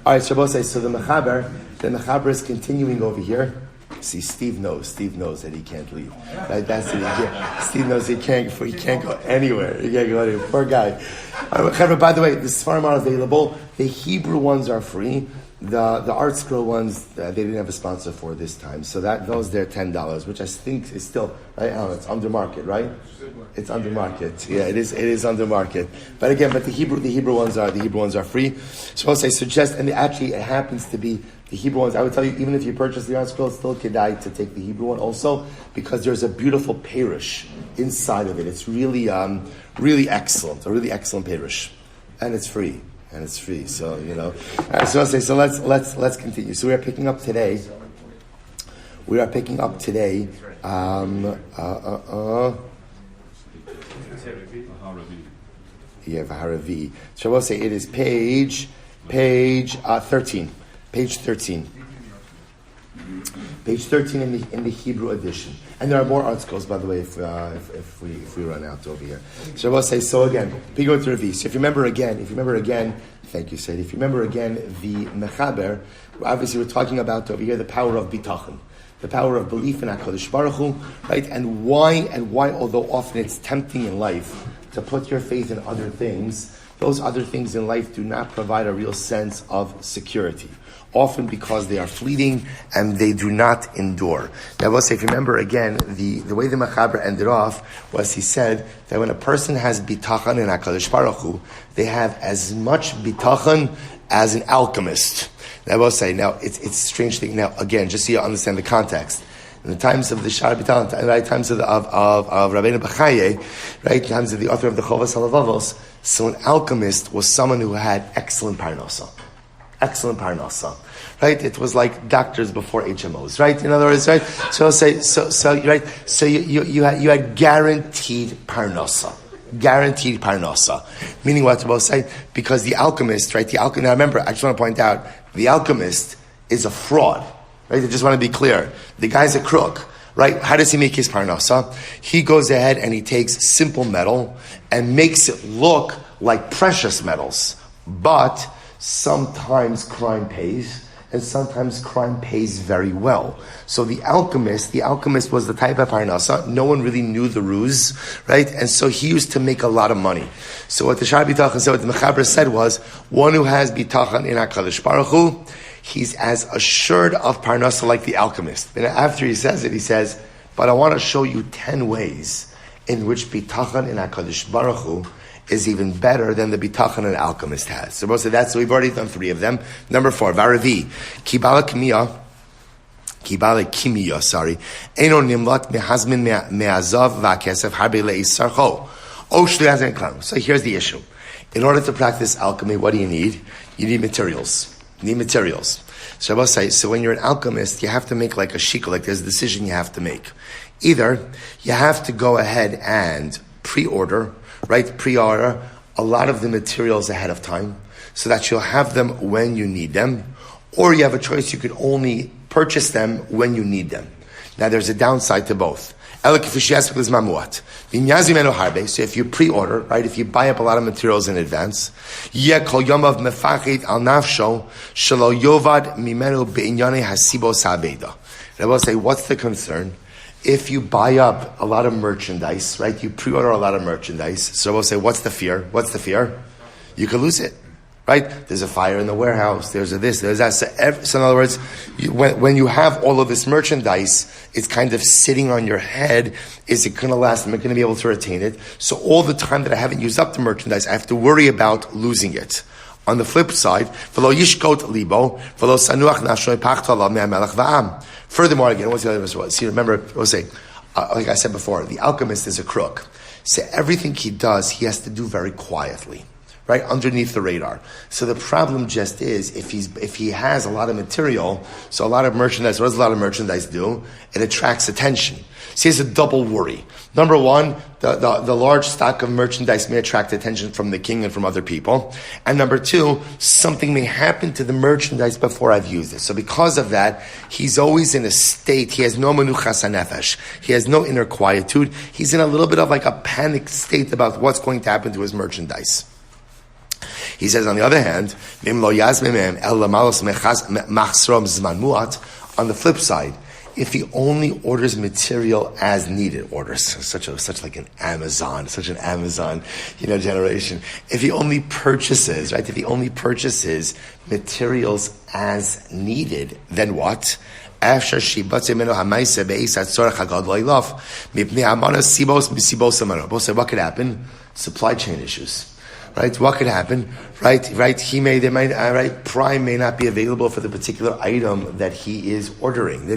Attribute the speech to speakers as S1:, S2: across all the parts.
S1: All right, Shabbos, so the Mechaber is continuing over here. See, Steve knows that he can't leave. Right? That's it. Steve knows he can't go anywhere. He can't go anywhere. Poor guy. By the way, the Sfarim are available. The Hebrew ones are free. The Art Scroll ones, they didn't have a sponsor for this time. So those they're $10, which I think is still, right, Alan, it's under market, right? It's under market. Yeah, it is under market. But again, the Hebrew ones are free. So I suggest, and actually it happens to be the Hebrew ones. I would tell you, even if you purchase the Art Scroll, it's still kedai to take the Hebrew one also, because there's a beautiful parish inside of it. It's really, really excellent. A really excellent parish. And it's free. So so let's continue. So we are picking up today. You have Haravi. So we'll say it is page 13. Page 13. Page 13 in the Hebrew edition. And there are more articles, by the way, if we run out over here. So we'll say, so again, Pigot Revi. So if you remember again, thank you, Said. If you remember again, the Mechaber, obviously we're talking about over here the power of Bitachon, the power of belief in HaKadosh Baruch Hu, right? And why, although often it's tempting in life to put your faith in other things, those other things in life do not provide a real sense of security. Often because they are fleeting and they do not endure. Now, if you remember again, the way the Mechaber ended off was he said that when a person has bitachon in HaKadosh Baruch Hu, they have as much bitachon as an alchemist. Now, I will say, now it's a strange thing. Now, again, just so you understand the context. In the times of the Shaar Bitachon, right, times of Rabbeinu Bechaye, right, times of the author of the Chovas HaLevavos, so an alchemist was someone who had excellent parnasa. Right? It was like doctors before HMOs, right? In other words, right? So you had guaranteed parnasa. Meaning what to say? Because the alchemist, right? Now remember, I just want to point out, the alchemist is a fraud, right? I just want to be clear. The guy's a crook, right? How does he make his parnasa? He goes ahead and he takes simple metal and makes it look like precious metals, but sometimes crime pays, and sometimes crime pays very well. So the alchemist was the type of parnasa. No one really knew the ruse, right? And so he used to make a lot of money. So what the Shaar Bitachon said, what the Mechaber said was, one who has bitachon in HaKadosh Baruch Hu, he's as assured of parnasa like the alchemist. And after he says it, he says, but I want to show you 10 ways in which bitachon in HaKadosh Baruch Hu is even better than the bitachon an alchemist has. So we've already done 3 of them. Number 4, Varavi. Kibala kimia, sorry. Eno nimlat mehazmin me'azav va'kesef harbe le'isarcho. Oshlu hazan klam. So here's the issue. In order to practice alchemy, what do you need? You need materials. So when you're an alchemist, you have to make like a shikol, like there's a decision you have to make. Either you have to go ahead and pre-order a lot of the materials ahead of time so that you'll have them when you need them, or you have a choice, you could only purchase them when you need them. Now there's a downside to both. So if you pre-order, right, if you buy up a lot of materials in advance, I will say, what's the concern? If you buy up a lot of merchandise, right? You pre-order a lot of merchandise. So we'll say, what's the fear? You could lose it, right? There's a fire in the warehouse. There's there's that. So in other words, when you have all of this merchandise, it's kind of sitting on your head. Is it going to last? Am I going to be able to retain it? So all the time that I haven't used up the merchandise, I have to worry about losing it. On the flip side, furthermore, again, what's the other was? See, remember, I was saying, like I said before, the alchemist is a crook. So everything he does, he has to do very quietly, right, underneath the radar. So the problem just is, if he has a lot of material, so a lot of merchandise, what does a lot of merchandise do? It attracts attention. So he has a double worry. Number one, the large stock of merchandise may attract attention from the king and from other people. And number two, something may happen to the merchandise before I've used it. So because of that, he's always in a state, he has no menuchas hanefesh. He has no inner quietude. He's in a little bit of like a panicked state about what's going to happen to his merchandise. He says, on the other hand, on the flip side, if he only orders material as needed, such like an Amazon generation. If he only purchases, right? If he only purchases materials as needed, then what? What could happen? Supply chain issues. Right? What could happen? Right? Prime may not be available for the particular item that he is ordering.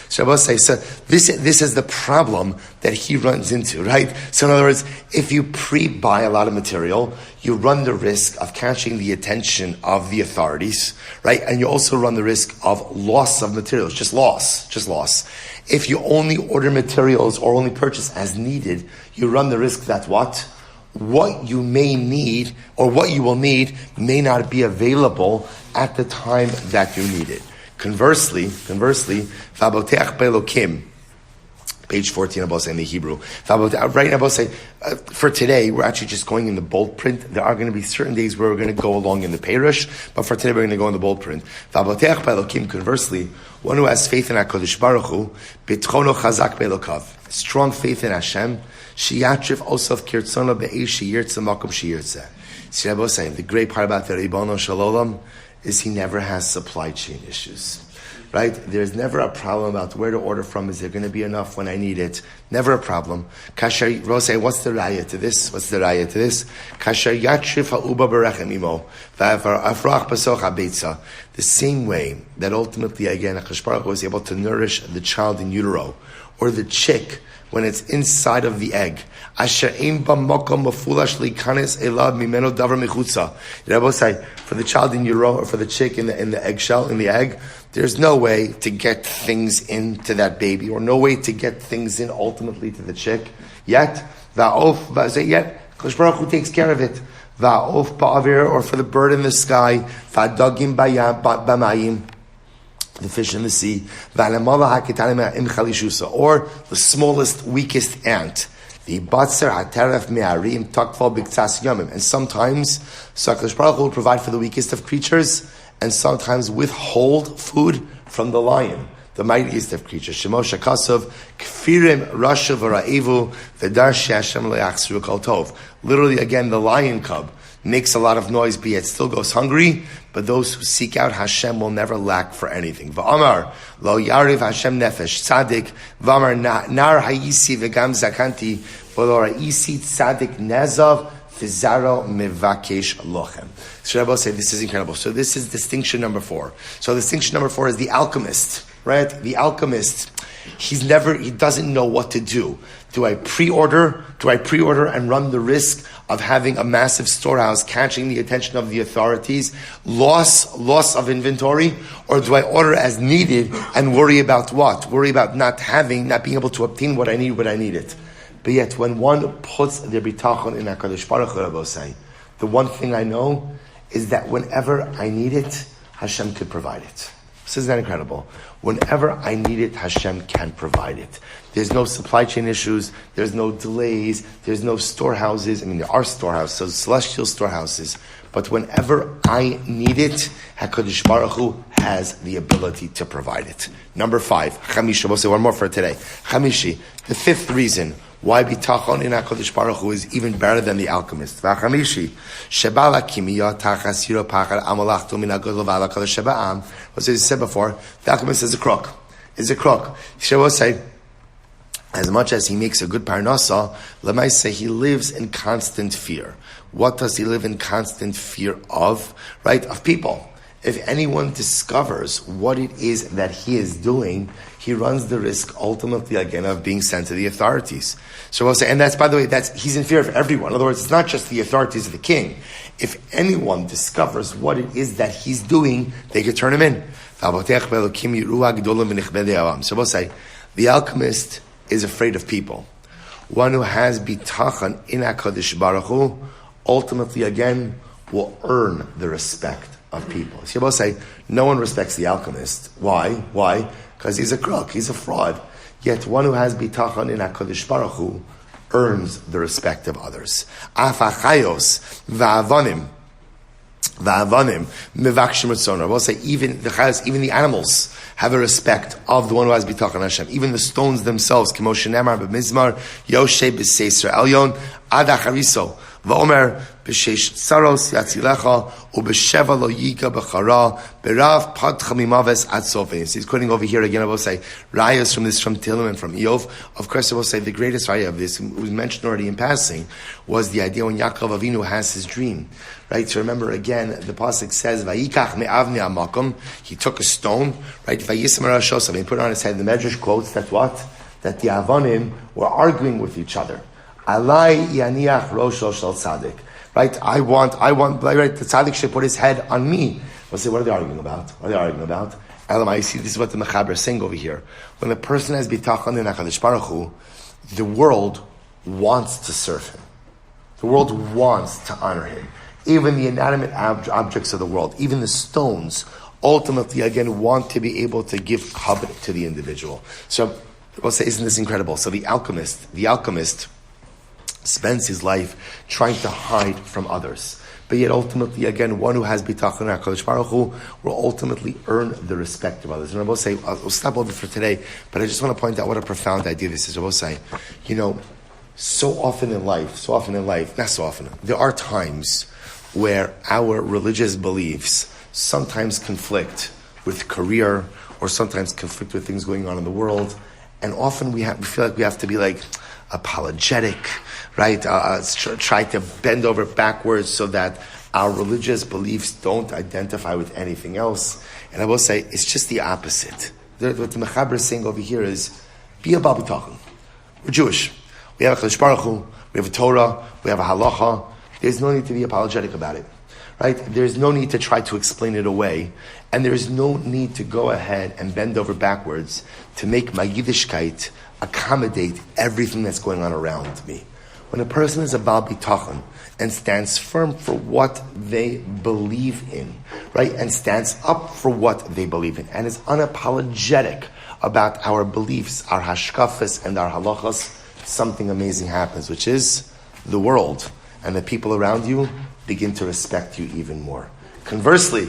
S1: So this is the problem that he runs into, right? So in other words, if you pre-buy a lot of material, you run the risk of catching the attention of the authorities, right? And you also run the risk of loss of materials, just loss. If you only order materials or only purchase as needed, you run the risk that what you may need or what you will need may not be available at the time that you need it. Conversely, Vaboteach Belokim, page 14 of Bosai in the Hebrew. Right now, Bosai, for today, we're actually just going in the bold print. There are going to be certain days where we're going to go along in the Perush, but for today, we're going to go in the bold print. Vaboteach Belokim, conversely, one who has faith in HaKadosh Baruch Hu, Bitchono Chazak Belokav, strong faith in Hashem, Shiyatriv Osaf Kirtzona Be'esh Shiyirtza Makom Shiyirtza. See, Rabbi saying the great part about the Ribono Shalom is he never has supply chain issues. Right? There's never a problem about where to order from. Is there going to be enough when I need it? Never a problem. Kasher Rose, what's the raya to this? Kasher Yatriv Ha'uba Berechem Imo V'Afrach Basoch HaBeitza. The same way that ultimately, again, HaKadosh Baruch Hu was able to nourish the child in utero, or the chick when it's inside of the egg. Asher ein ba makom mafulash likanes elad mimeno davar mechutza. Rabbi say, for the child in utero or for the chick in the eggshell, in the egg, there's no way to get things into that baby, or no way to get things in ultimately to the chick. Yet, Kosh Baruch Hu takes care of it. Va'of ba'avir, or for the bird in the sky. Va'dagim b'mayim, the fish in the sea, or the smallest, weakest ant. The batzer hateref me'arim takval b'ktsas yomim. And sometimes, HaKadosh Baruch Hu will provide for the weakest of creatures, and sometimes withhold food from the lion, the mightiest of creatures. Shemosha Kasov, Kfirim Rasha V'Ra'evu V'dar She'Hashem Le'achsru Kol Tov. Literally, again, the lion cub makes a lot of noise, but yet still goes hungry. But those who seek out Hashem will never lack for anything. V'amar lo yariv Hashem nefesh tzadik v'amar nar hayisi v'gam zakanti v'lo ra'isi tzadik nezav v'zaro mevakesh lochem. So Rabbi say this is incredible. So this is distinction number 4. So distinction number 4 is the alchemist, right? The alchemist, he doesn't know what to do. Do I pre-order and run the risk of having a massive storehouse catching the attention of the authorities, loss of inventory, or do I order as needed and worry about what? Worry about not being able to obtain what I need when I need it. But yet, when one puts their bitachon in HaKadosh Baruch Hu, Rabbi say, the one thing I know is that whenever I need it, Hashem could provide it. This is that incredible. Whenever I need it, Hashem can provide it. There's no supply chain issues. There's no delays. There's no storehouses. I mean, there are storehouses, so celestial storehouses. But whenever I need it, HaKadosh Baruch Hu has the ability to provide it. Number 5, Chamishi. We'll say one more for today. Chamishi, the 5th reason why bitachon in HaKadosh Baruch Hu is even better than the alchemist. V'chamishi, shebala kimiyah tachas yiro pachar amalachtu min ha'gadol v'ala kadosh sheba'am. As I said before, the alchemist is a crook. Shaar say, as much as he makes a good parnasa, lemaisa he lives in constant fear. What does he live in constant fear of? Right? Of people. If anyone discovers what it is that he is doing, he runs the risk ultimately again of being sent to the authorities. So we'll say, and that's, by the way, he's in fear of everyone. In other words, it's not just the authorities of the king. If anyone discovers what it is that he's doing, they could turn him in. So we'll say, the alchemist is afraid of people. One who has bitachon in HaKadosh Baruch Hu, ultimately again, will earn the respect of people. So we'll say, no one respects the alchemist. Why? Because he's a crook, he's a fraud. Yet one who has bitachon in HaKadosh Baruch Hu earns the respect of others. Afachayos va'avanim mevakshim ratzon. I will say even the chayos, even the animals have a respect of the one who has bitachon Hashem. Even the stones themselves, K'moshe Nemar b'mizmar Yoshe b'seiser elyon ad achariso v'omer b'sheish saros yatzilecha u'b'sheva lo yika b'chara b'rav padcha mimaves ad sofin. He's quoting over here again. I will say rayas from Tehillim and from Eov. Of course, I will say the greatest raya of this, was mentioned already in passing, was the idea when Yaakov Avinu has his dream. Right, so remember again, the pasuk says, "Vayikach me'avni amakom." He took a stone, right? Vayisim arashosav. He put it on his head. The Medrash quotes that what? That the Avonim were arguing with each other. Alai yaniach rosho shel tzaddik. Right? I want. Right? The tzaddik should put his head on me. We'll say, what are they arguing about? Elamai, see, this is what the Mechaber is saying over here. When a person has bitachon in HaKadosh Baruch Hu, the world wants to serve him. The world wants to honor him. Even the inanimate objects of the world, even the stones, ultimately, again, want to be able to give covet to the individual. So, we'll say, isn't this incredible? So the alchemist spends his life trying to hide from others. But yet, ultimately, again, one who has bitachon HaKadosh Baruch Hu will ultimately earn the respect of others. And I will say, I'll stop over for today, but I just want to point out what a profound idea this is. I will say, so often in life, there are times where our religious beliefs sometimes conflict with career or sometimes conflict with things going on in the world. And often we feel like we have to be like apologetic, right? Try to bend over backwards so that our religious beliefs don't identify with anything else. And I will say, it's just the opposite. What the Mechaber is saying over here is, be a Baal B'tachon. We're Jewish. We have a Kadosh Baruch Hu, we have a Torah, we have a halacha. There's no need to be apologetic about it, right? There's no need to try to explain it away, and there's no need to go ahead and bend over backwards to make my Yiddishkeit accommodate everything that's going on around me. When a person is a Baal B'tachon and stands firm for what they believe in, right, and stands up for what they believe in, and is unapologetic about our beliefs, our hashkafas, and our halachas, something amazing happens, which is the world and the people around you begin to respect you even more. Conversely,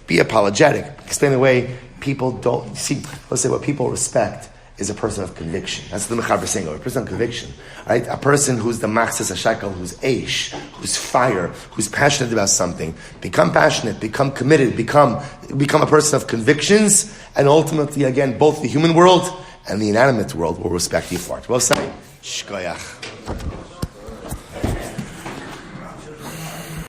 S1: be apologetic. Explain away, people don't, see, let's say what people respect is a person of conviction. That's what the Mechaber is saying, a person of conviction. Right? A person who's the Machzes HaShekel, who's Eish, who's fire, who's passionate about something. Become passionate, become committed, become a person of convictions, and ultimately, again, both the human world and the inanimate world will respect you for it. We'll say, Shkoyach.